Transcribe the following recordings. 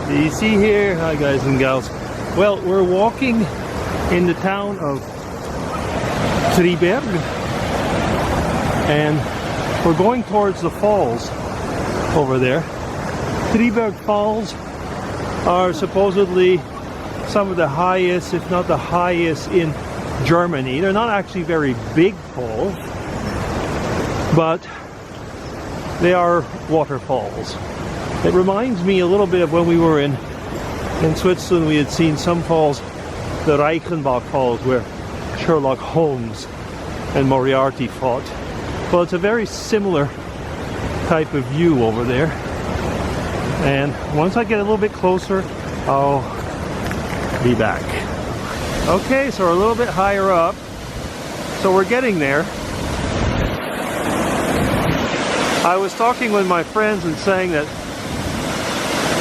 Do you see here? Hi guys and gals. Well, we're walking in the town of Triberg and we're going towards the falls over there. Triberg Falls are supposedly some of the highest, if not the highest, in Germany. They're not actually very big falls, but they are waterfalls. It reminds me a little bit of when we were in Switzerland. We had seen some falls, the Reichenbach Falls, where Sherlock Holmes and Moriarty fought. Well, it's a very similar type of view over there. And once I get a little bit closer, I'll be back. Okay, so we're a little bit higher up. So we're getting there. I was talking with my friends and saying that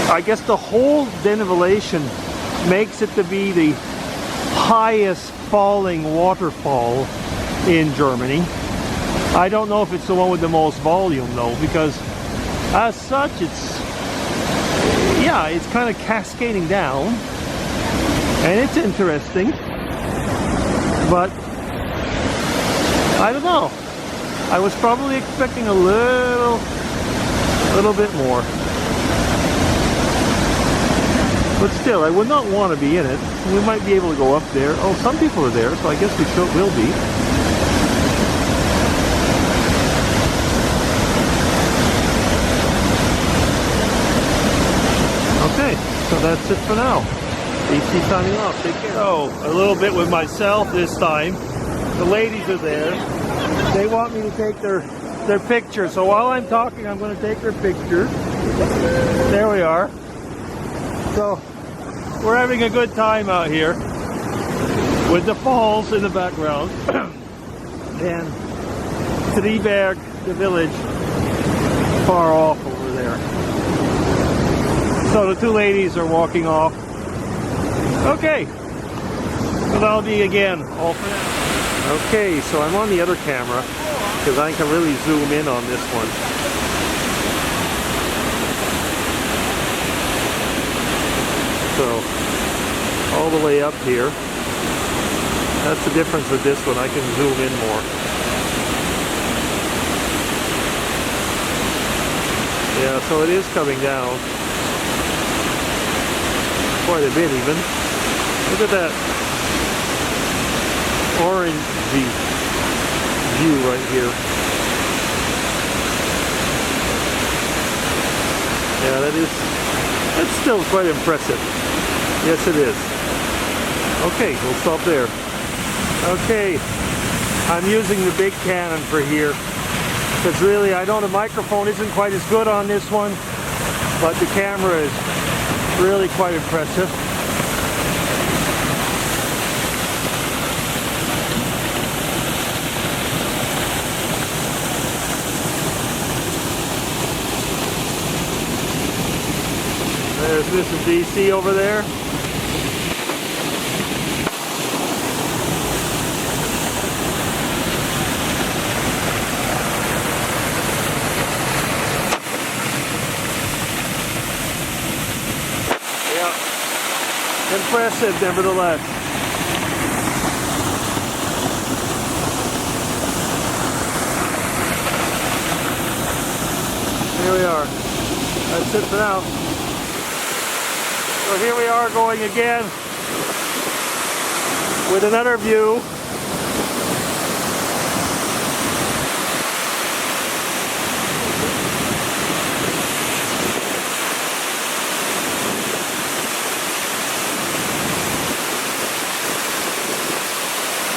I guess the whole denivellation makes it to be the highest falling waterfall in Germany. I don't know if it's the one with the most volume though, because as such it's kind of cascading down and it's interesting, but I don't know. I was probably expecting a little bit more. But still, I would not want to be in it. We might be able to go up there. Oh, some people are there, so I guess we will be. Okay, so that's it for now. DC signing off. Take care. So, a little bit with myself this time. The ladies are there. They want me to take their picture. So while I'm talking, I'm going to take their picture. There we are. So we're having a good time out here with the falls in the background and Triberg, the village, far off over there. So the two ladies are walking off. Okay, so that'll be again all for now. Okay, so I'm on the other camera because I can really zoom in on this one. So, all the way up here. That's the difference with this one. I can zoom in more. Yeah, so it is coming down. Quite a bit even. Look at that orangey view right here. Yeah, that's still quite impressive. Yes, it is. Okay, we'll stop there. Okay, I'm using the big Canon for here because really I know the microphone isn't quite as good on this one, but the camera is really quite impressive. There's Mrs. DC over there. Yeah, impressive nevertheless. Here we are. That's it for now. So here we are going again with another view.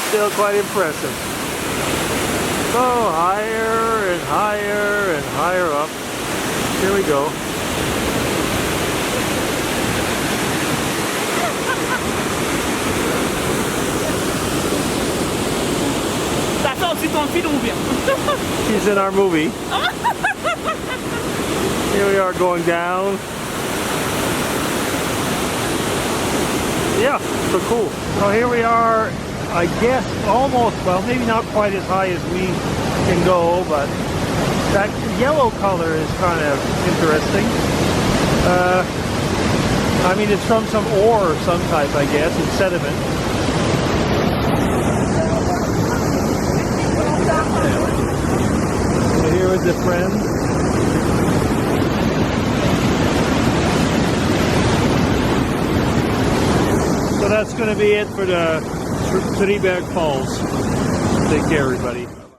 Still quite impressive. So higher and higher and higher up. Here we go. She's in our movie. Here we are going down. Yeah, so cool. So here we are, I guess almost, well maybe not quite as high as we can go, but that yellow color is kind of interesting. I mean, it's from some ore of some type, I guess. It's sediment. So here is the friend. So that's going to be it for the Triberg Falls. Take care, everybody.